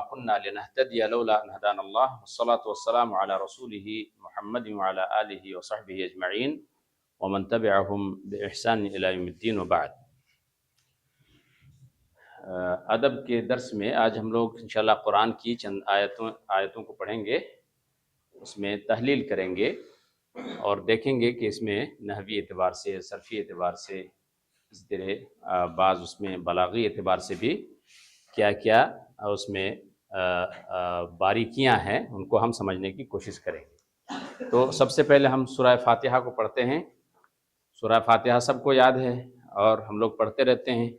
كنا لنهتدي لولا أن هدانا الله والصلاة والسلام على رسوله محمد وعلى آله وصحبه أجمعين ومن تبعهم بإحسان إلى يوم الدين وبعد. ادب کے درس میں آج ہم لوگ انشاءاللہ قرآن کی چند آیتوں کو پڑھیں گے، اس میں تحلیل کریں گے اور دیکھیں گے کہ اس میں نحوی اعتبار سے، صرفی اعتبار سے، اس طرح بعض اس میں بلاغی اعتبار سے بھی کیا کیا اس میں باریکیاں ہیں، ان کو ہم سمجھنے کی کوشش کریں گے. تو سب سے پہلے ہم سورہ فاتحہ کو پڑھتے ہیں. سورہ فاتحہ سب کو یاد ہے اور ہم لوگ پڑھتے رہتے ہیں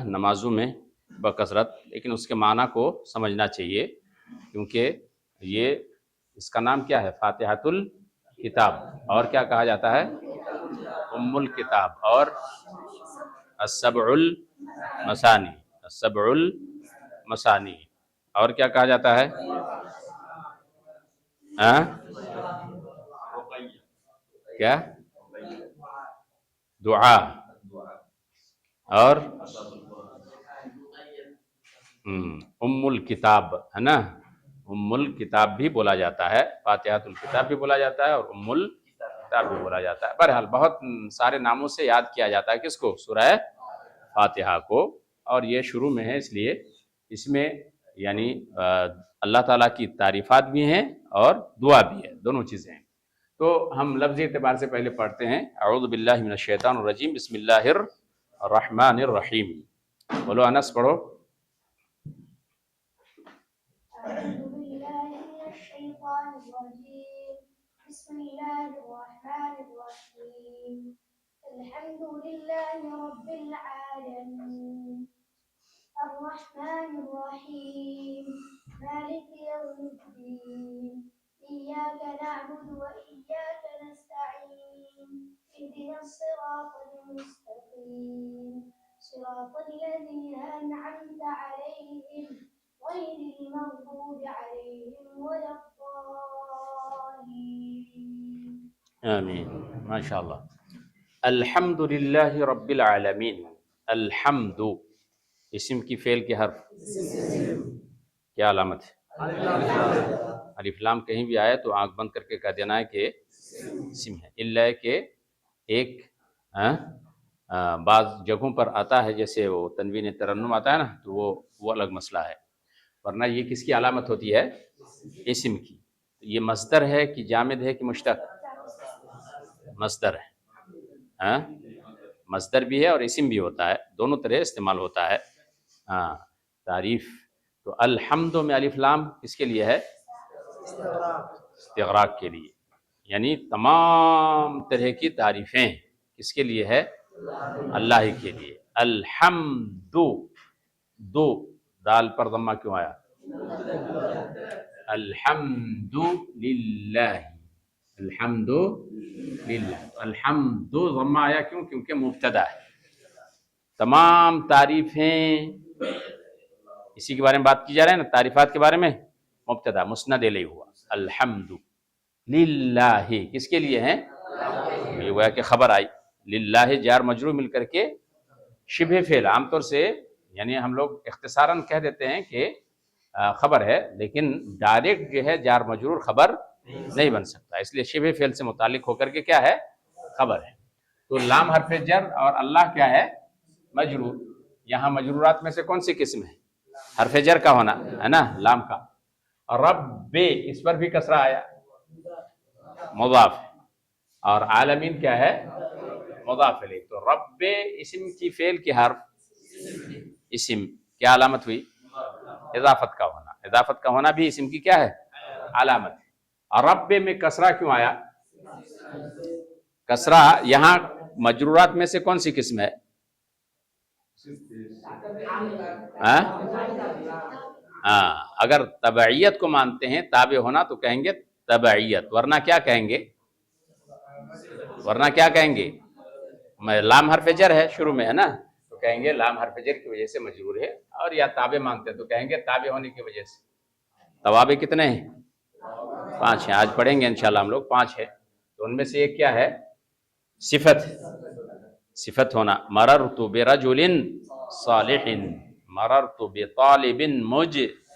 نمازوں میں بکثرت، لیکن اس کے معنی کو سمجھنا چاہیے، کیونکہ یہ اس کا نام کیا ہے؟ فاتحۃ الکتاب، اور کیا کہا جاتا ہے؟ ام الکتاب، اور السبع المثانی، السبع المثانی، اور کیا کہا جاتا ہے؟ کیا؟ دعا، اور ام الکتاب ہے نا، ام الکتاب بھی بولا جاتا ہے، فاتحۃ الکتاب بھی بولا جاتا ہے اور ام الکتاب بھی بولا جاتا ہے. بہرحال بہت سارے ناموں سے یاد کیا جاتا ہے کس کو؟ سورہ فاتحہ کو. اور یہ شروع میں ہے، اس لیے اس میں یعنی اللہ تعالیٰ کی تعریفات بھی ہیں اور دعا بھی ہے، دونوں چیزیں ہیں. تو ہم لفظی اعتبار سے پہلے پڑھتے ہیں. اعوذ باللہ من الشیطان الرجیم، بسم اللہ الرحمن الرحیم. بولو انس، پڑھو. أعوذ بالله من الشيطان الرجيم بسم الله الرحمن الرحيم الحمد لله رب العالمين الرحمن الرحيم مالك يوم الدين إياك نعبد وإياك نستعين اهدنا الصراط المستقيم صراط الذين أنعمت عليهم غير المغضوب عليهم ولا الضالين. آمین، ماشاء اللہ. الحمد للہ رب العالمین. الحمد اسم کی فعل کے حرف، کیا علامت ہے؟ الف لام. کہیں بھی آئے تو آنکھ بند کر کے کہہ دینا ہے کہ اسم ہے، اللہ کہ ایک بعض جگہوں پر آتا ہے، جیسے وہ تنوین ترنم آتا ہے نا، تو وہ الگ مسئلہ ہے، ورنہ یہ کس کی علامت ہوتی ہے؟ اسم کی. یہ مصدر ہے کہ جامد ہے کہ مشتق؟ مصدر ہے. مصدر بھی ہے اور اسم بھی ہوتا ہے، دونوں طرح استعمال ہوتا ہے. تعریف. تو الحمد میں الف لام کس کے لیے ہے؟ استغراق کے لیے، یعنی تمام طرح کی تعریفیں کس کے لیے ہے؟ اللہ ہی کے لیے. الحمد، دو دال پر ضمہ کیوں آیا؟ الحمد للہ، الحمد للہ. الحمد ضمہ آیا کیوں؟ کیونکہ مبتدا ہے. تمام تعریفیں اسی کے بارے میں بات کی جا رہی ہے نا، تعریفات کے بارے میں. مبتدا مسند الیہ ہوا الحمد للہ. کس کے لیے ہیں؟ یہ ہوا کہ خبر آئی. للہ جار مجرور مل کر کے شبہ فعل. عام طور سے یعنی ہم لوگ اختصاراً کہہ دیتے ہیں کہ خبر ہے، لیکن ڈائریکٹ جو ہے جار مجرور خبر نہیں بن سکتا، اس لیے شبہ فعل سے متعلق ہو کر کے کیا ہے؟ خبر ہے. تو لام حرف جر اور اللہ کیا ہے؟ مجرور. یہاں مجرورات میں سے کون سی قسم ہے؟ حرف جر کا ہونا ہے نا، لام کا. رب اس پر بھی کسرہ آیا، مضاف ہے. اور عالمین کیا ہے؟ مضاف الیہ. تو رب اسم کی فعل کی حرف اسم کیا علامت ہوئی؟ اضافت کا ہونا. اضافت کا ہونا بھی اسم کی کیا ہے؟ علامت ہے. اور رب میں کسرہ کیوں آیا؟ کسرہ یہاں مجرورات میں سے کون سی قسم ہے؟ اگر تبعیت کو مانتے ہیں، تابع ہونا، تو کہیں گے تبعیت، ورنہ کیا کہیں گے؟ لام حرف جر ہے شروع میں ہے نا، تو کہیں گے لام حرف جر کی وجہ سے مجرور ہے. اور یا تابع مانتے ہیں تو کہیں گے تابع ہونے کی وجہ سے. توابع کتنے ہیں؟ 5 ہیں. آج پڑھیں گے انشاءاللہ ہم لوگ 5 ہے. تو ان میں سے ایک کیا ہے؟ صفت. صفت ہونا. مررت برجل صالح، مررت بطالب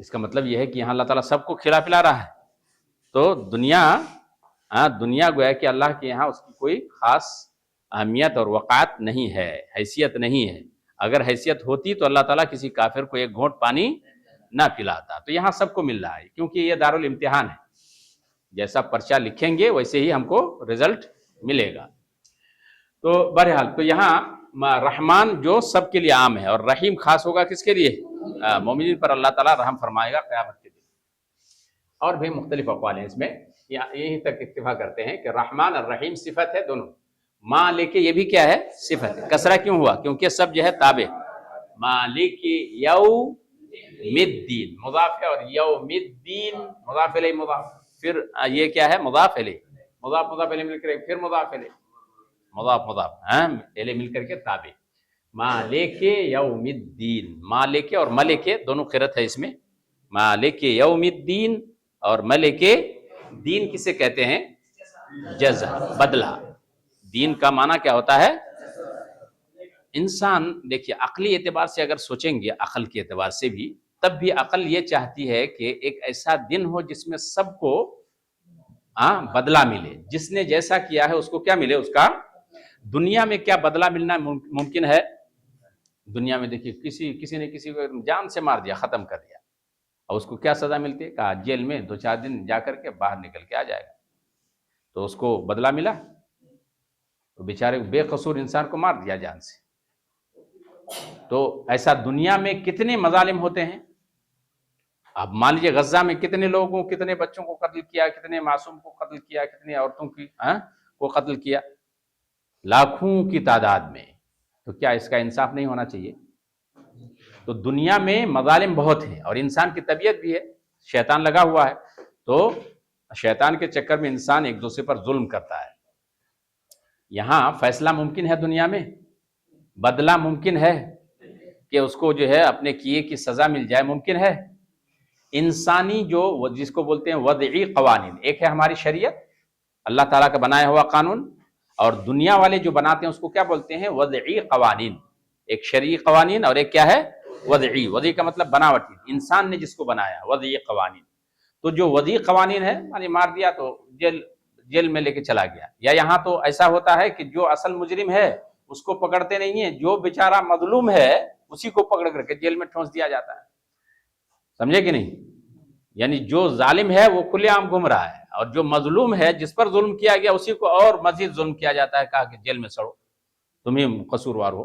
اس کا مطلب یہ ہے کہ یہاں اللہ تعالیٰ سب کو کھلا پلا رہا ہے. تو دنیا گویا کہ اللہ کے یہاں اس کی کوئی خاص اہمیت اور وقعت نہیں ہے، حیثیت نہیں ہے. اگر حیثیت ہوتی تو اللہ تعالیٰ کسی کافر کو ایک گھونٹ پانی نہ پلاتا. تو یہاں سب کو مل رہا ہے کیونکہ یہ دارالامتحان ہے. جیسا پرچہ لکھیں گے ویسے ہی ہم کو رزلٹ ملے گا. تو بہرحال تو یہاں رحمان جو سب کے لیے عام ہے اور رحیم خاص ہوگا کس کے لیے؟ مومنین پر اللہ تعالیٰ رحم فرمائے گا قیامت کے دن. اور بھی مختلف اقوال ہیں اس میں، یہیں تک اکتفا کرتے ہیں کہ رحمان اور رحیم صفت ہے دونوں. مالک یہ بھی کیا ہے؟ صفت ہے. کسرہ کیوں ہوا؟ کیونکہ سب جو ہے تابع. مالک یوم الدین مضاف ہے اور یوم الدین مضاف الیہ مضاف. پھر یہ کیا ہے؟ مضاف الیہ. مضاف مضاف الیہ مل کر پھر مضاف الیہ مضاف مضاف الیہ مل کر کے تابع. مالک یوم الدین، مالک اور ملک دونوں قرأت ہے اس میں. مالک یوم الدین اور ملک دین کسے کہتے ہیں؟ جزا، بدلہ. دین کا معنی کیا ہوتا ہے؟ انسان دیکھیے عقلی اعتبار سے اگر سوچیں گے، عقل کے اعتبار سے بھی، تب بھی عقل یہ چاہتی ہے کہ ایک ایسا دن ہو جس میں سب کو بدلہ ملے. جس نے جیسا کیا ہے اس کو کیا ملے؟ اس کا. دنیا میں کیا بدلہ ملنا ممکن ہے؟ دنیا میں دیکھیے کسی نے کسی کو جان سے مار دیا، ختم کر دیا، اور اس کو کیا سزا ملتی ہے؟ کہا جیل میں 2-4 دن جا کر کے باہر نکل کے آ جائے گا. تو اس کو بدلہ ملا؟ تو بیچارے بے قصور انسان کو مار دیا جان سے. تو ایسا دنیا میں کتنے مظالم ہوتے ہیں. اب مان لیجیے غزہ میں کتنے لوگوں، کتنے بچوں کو قتل کیا، کتنے معصوم کو قتل کیا، کتنی عورتوں کو قتل کیا، لاکھوں کی تعداد میں. تو کیا اس کا انصاف نہیں ہونا چاہیے؟ تو دنیا میں مظالم بہت ہیں اور انسان کی طبیعت بھی ہے، شیطان لگا ہوا ہے. تو شیطان کے چکر میں انسان ایک دوسرے پر ظلم کرتا ہے. یہاں فیصلہ ممکن ہے، دنیا میں بدلہ ممکن ہے کہ اس کو جو ہے اپنے کیے کی سزا مل جائے، ممکن ہے. انسانی جو جس کو بولتے ہیں وضعی قوانین، ایک ہے ہماری شریعت، اللہ تعالیٰ کا بنایا ہوا قانون، اور دنیا والے جو بناتے ہیں اس کو کیا بولتے ہیں؟ وضعی قوانین. ایک شرعی قوانین اور ایک کیا ہے؟ وضعی. وضعی کا مطلب بناوٹی، انسان نے جس کو بنایا، وضعی قوانین. تو جو وضعی قوانین ہے، یعنی مار دیا تو جیل میں لے کے چلا گیا. یا یہاں تو ایسا ہوتا ہے کہ جو اصل مجرم ہے اس کو پکڑتے نہیں ہیں، جو بیچارہ مظلوم ہے اسی کو پکڑ کر کے جیل میں ٹھونس دیا جاتا ہے. سمجھے کہ نہیں؟ یعنی جو ظالم ہے وہ کھلے عام گھوم رہا ہے، اور جو مظلوم ہے جس پر ظلم کیا گیا اسی کو اور مزید ظلم کیا جاتا ہے، کہا کہ جیل میں سڑو، تم ہی قصوروار ہو.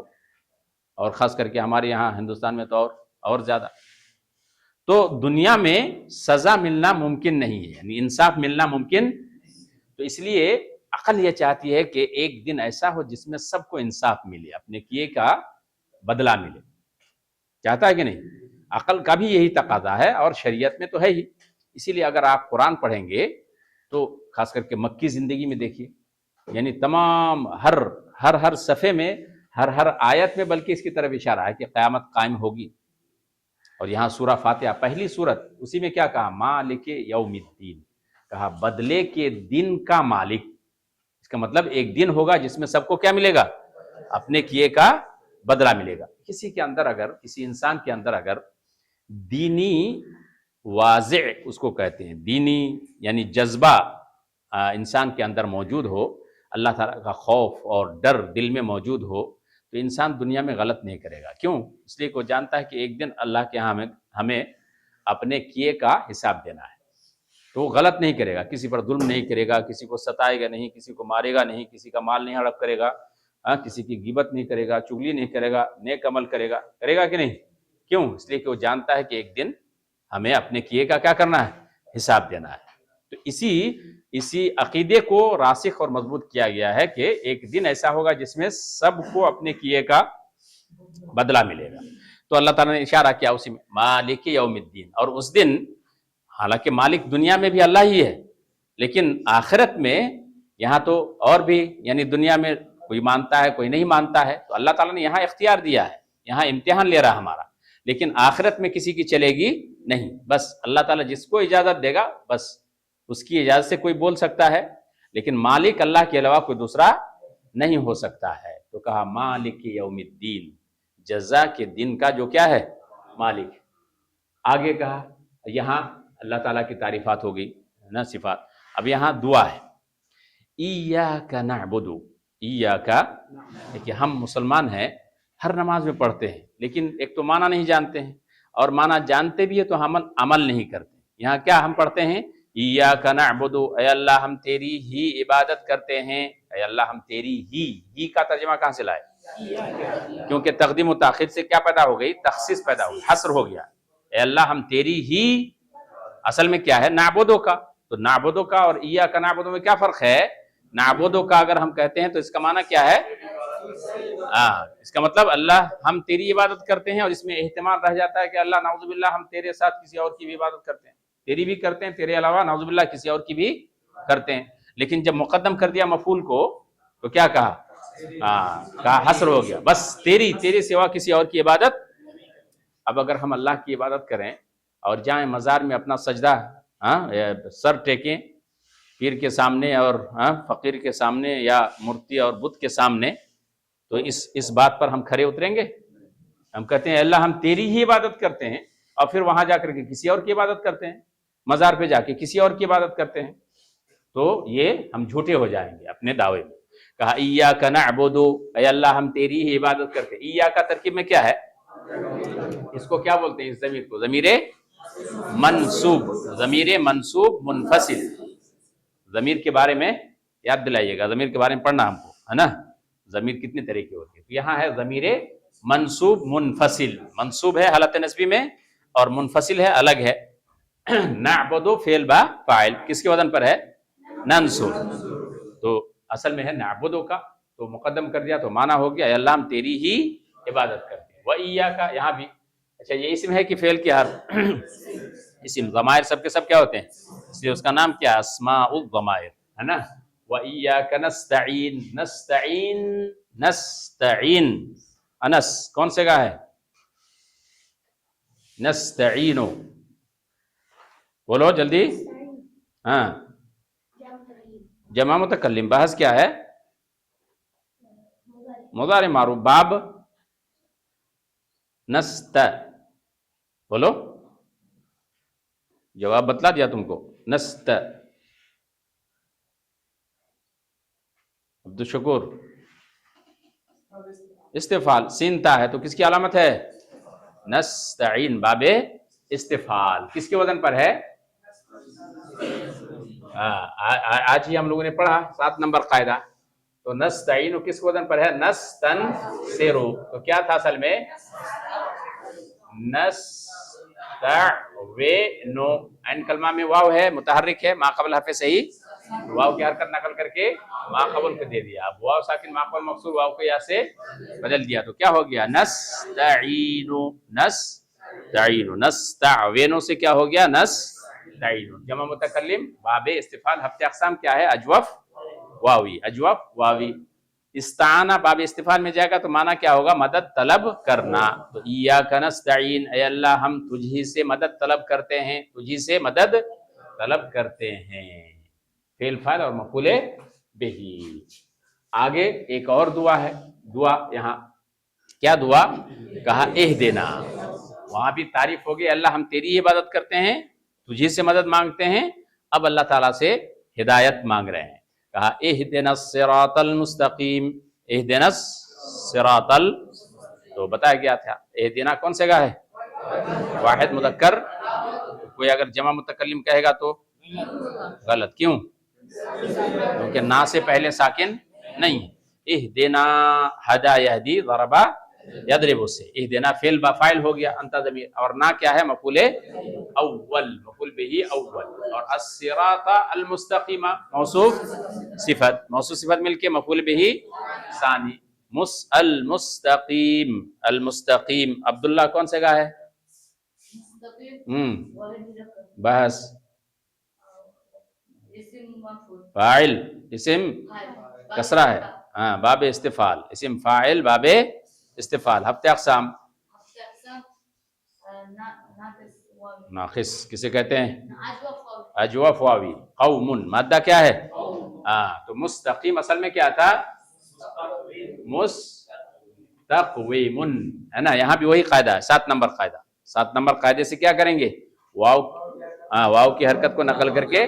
اور خاص کر کے ہمارے یہاں ہندوستان میں تو اور زیادہ. تو دنیا میں سزا ملنا ممکن نہیں ہے، یعنی انصاف ملنا ممکن. تو اس لیے عقل یہ چاہتی ہے کہ ایک دن ایسا ہو جس میں سب کو انصاف ملے، اپنے کیے کا بدلہ ملے. چاہتا ہے کہ نہیں؟ عقل کا بھی یہی تقاضا ہے اور شریعت میں تو ہے ہی. اسی لیے اگر آپ قرآن پڑھیں گے تو خاص کر کے مکی زندگی میں دیکھیے، یعنی تمام ہر صفحے میں، ہر آیت میں بلکہ اس کی طرف اشارہ ہے کہ قیامت قائم ہوگی. اور یہاں سورہ فاتحہ پہلی سورت، اسی میں کیا کہا؟ مالک یوم الدین، کہا بدلے کے دن کا مالک. اس کا مطلب ایک دن ہوگا جس میں سب کو کیا ملے گا؟ اپنے کیے کا بدلہ ملے گا. کسی انسان کے اندر اگر دینی واضع اس کو کہتے ہیں، دینی یعنی جذبہ انسان کے اندر موجود ہو، اللہ تعالیٰ کا خوف اور ڈر دل میں موجود ہو، تو انسان دنیا میں غلط نہیں کرے گا. کیوں؟ اس لیے کہ وہ جانتا ہے کہ ایک دن اللہ کے ہاں ہمیں اپنے کیے کا حساب دینا ہے. تو وہ غلط نہیں کرے گا، کسی پر ظلم نہیں کرے گا، کسی کو ستائے گا نہیں، کسی کو مارے گا نہیں، کسی کا مال نہیں ہڑپ کرے گا، کسی کی غیبت نہیں کرے گا، چغلی نہیں کرے گا، نیک عمل کرے گا کہ نہیں؟ کیوں؟ اس لیے کہ وہ جانتا ہے کہ ایک دن ہمیں اپنے کیے کا کیا کرنا ہے؟ حساب دینا ہے. تو اسی عقیدے کو راسخ اور مضبوط کیا گیا ہے کہ ایک دن ایسا ہوگا جس میں سب کو اپنے کیے کا بدلہ ملے گا. تو اللہ تعالیٰ نے اشارہ کیا اسی میں مالک یوم الدین. اور اس دن حالانکہ مالک دنیا میں بھی اللہ ہی ہے، لیکن آخرت میں یہاں تو اور بھی، یعنی دنیا میں کوئی مانتا ہے کوئی نہیں مانتا ہے، تو اللہ تعالیٰ نے یہاں اختیار دیا ہے، یہاں امتحان لے رہا ہمارا. لیکن آخرت میں کسی کی چلے گی نہیں. بس اللہ تعالیٰ جس کو اجازت دے گا بس اس کی اجازت سے کوئی بول سکتا ہے، لیکن مالک اللہ کے علاوہ کوئی دوسرا نہیں ہو سکتا ہے. تو کہا مالک یوم الدین، جزا کے دن کا جو کیا ہے؟ مالک. آگے کہا یہاں اللہ تعالیٰ کی تعریفات ہو گئی نا، صفات. اب یہاں دعا ہے، ایاک نعبد، ایاک. دیکھیے ہم مسلمان ہیں، ہر نماز میں پڑھتے ہیں، لیکن ایک تو معنی نہیں جانتے ہیں، اور معنی جانتے بھی ہے تو ہم عمل نہیں کرتے. یہاں کیا ہم پڑھتے ہیں؟ ایاک نعبد، اے اللہ ہم تیری ہی عبادت کرتے ہیں. اے اللہ ہم تیری ہی کا ترجمہ کہاں سے لائے؟ کیونکہ تقدیم و تاخیر سے کیا پیدا ہو گئی؟ تخصیص پیدا ہو گئی، حصر ہو گیا. اے اللہ ہم تیری ہی، اصل میں کیا ہے؟ نعبدو کا. تو نعبدو کا اور ایاک نعبدو میں کیا فرق ہے؟ نعبدو کا اگر ہم کہتے ہیں تو اس کا معنی کیا ہے؟ اس کا مطلب اللہ ہم تیری عبادت کرتے ہیں، اور اس میں احتمال رہ جاتا ہے کہ اللہ نعوذ باللہ ہم تیرے ساتھ کسی اور کی بھی عبادت کرتے ہیں، تیری بھی کرتے ہیں، تیرے علاوہ نعوذ باللہ کسی اور کی بھی کرتے ہیں. لیکن جب مقدم کر دیا مفعول کو تو کیا کہا؟ کہا حصر ہو گیا، بس تیرے سوا کسی اور کی عبادت. اب اگر ہم اللہ کی عبادت کریں اور جائیں مزار میں اپنا سجدہ سر ٹیکیں پیر کے سامنے اور فقیر کے سامنے یا مورتی اور بت کے سامنے، تو اس بات پر ہم کھرے اتریں گے؟ ہم کہتے ہیں اللہ ہم تیری ہی عبادت کرتے ہیں، اور پھر وہاں جا کر کے کسی اور کی عبادت کرتے ہیں، مزار پہ جا کے کسی اور کی عبادت کرتے ہیں، تو یہ ہم جھوٹے ہو جائیں گے اپنے دعوے میں. کہا ایاک نعبد، اے اللہ ہم تیری ہی عبادت کرتے ہیں. ایاک ترکیب میں کیا ہے؟ اس کو کیا بولتے ہیں؟ اس ضمیر کو ضمیر منصوب. ضمیر منصوب منفصل. ضمیر کے بارے میں یاد دلائیے گا، ضمیر کے بارے میں پڑھنا ہم کو ہے نا. ضمیر کتنے طرح کی ہوتی ہے؟ تو یہاں ہے ضمیر منصوب منفصل. منصوب ہے حالت نصبی میں، اور منفصل ہے، الگ ہے. نعبد فعل با فاعل کس کے وزن پر ہے؟ ننصب. تو اصل میں ہے نعبدو کا، تو مقدم کر دیا تو معنی ہو گیا اے اللہ ہم تیری ہی عبادت کرتے ہیں. وَإِيَّاكَ یہاں بھی اچھا یہ اسم ہے کہ فعل کی حرف؟ اسم. ضمائر سب کے سب کیا ہوتے ہیں؟ اس لیے اس کا نام کیا؟ اسماء الضمائر ہے نا. وَإِيَّاكَ نَسْتَعِينُ. نستعین انس کون سے کا ہے؟ نستعین. بولو جلدی. ہاں جمع متکلم. بحث کیا ہے؟ مضارع معروف. باب نست. بولو جواب بتلا دیا تم کو. نست. عبدالشکور استفعال. سینتا ہے تو کس کی علامت ہے؟ نستعین. باب استفعال کس کے وزن پر ہے؟ آج ہی ہم لوگوں نے پڑھا 7 نمبر قاعدہ. تو نستعین کس وزن پر ہے؟ نستنصرو. تو کیا تھا اصل میں؟ نستعینو. عین کلمہ میں واو ہے، متحرک ہے، ما قبل حرف صحیح واو کی حرکت نقل کر کے ما قبل کو دے دیا. اب واو ساکن ما قبل مکسور واو کو یا سے بدل دیا تو کیا ہو گیا؟ نستعینو. نستعینو. نستعینو سے کیا ہو گیا؟ نستعینو. جمع متکلم. باب استفعال ہفتے اقسام کیا ہے؟ اجوف واوی. اجوف واوی. استعانہ باب استفعال میں جائے گا تو معنی کیا ہوگا؟ مدد طلب کرنا. تو ایاک نستعین اے اللہ ہم تجھی سے مدد طلب کرتے ہیں، تجھی سے مدد طلب کرتے ہیں. فعل فاعل اور مفعول بہ. آگے ایک اور دعا ہے. دعا یہاں کیا دعا کہا؟ اہدنا. وہاں بھی تعریف ہوگی اللہ ہم تیری عبادت کرتے ہیں، تجھی سے مدد مانگتے ہیں. اب اللہ تعالیٰ سے ہدایت مانگ رہے ہیں. کہا اہدنا الصراط المستقیم. اہدنا الصراط تو بتایا گیا تھا اہدنا کون سے کا ہے؟ واحد مذکر. کوئی اگر جمع متکلم کہے گا تو غلط. کیوں؟ کیونکہ نا سے پہلے ساکن نہیں. اہدنا ہدا یہدی ضربا یضرب سے اہدنا فعل با فاعل ہو گیا انت ضمیر، اور نا کیا ہے؟ مفعول اول. مفعول به اول. اور الصراط المستقیم موصوف صفت. موصوف صفت مل کے مفعول به ثانی. المستقیم. المستقیم. عبداللہ کون سے کا ہے؟ بس فاعل اسم کسرہ ہے. ہاں باب استفعال اسم فاعل باب استفعال. ہفتے اقسام ناقص کسے کہتے ہیں؟ اجوف واوی. قوم مادہ کیا ہے؟ تو مستقیم اصل میں کیا تھا؟ مستقویم ہے نا. یہاں بھی وہی قاعدہ ہے 7 نمبر قاعدہ. 7 نمبر قاعدے سے کیا کریں گے؟ واو، ہاں واو کی حرکت کو نقل کر کے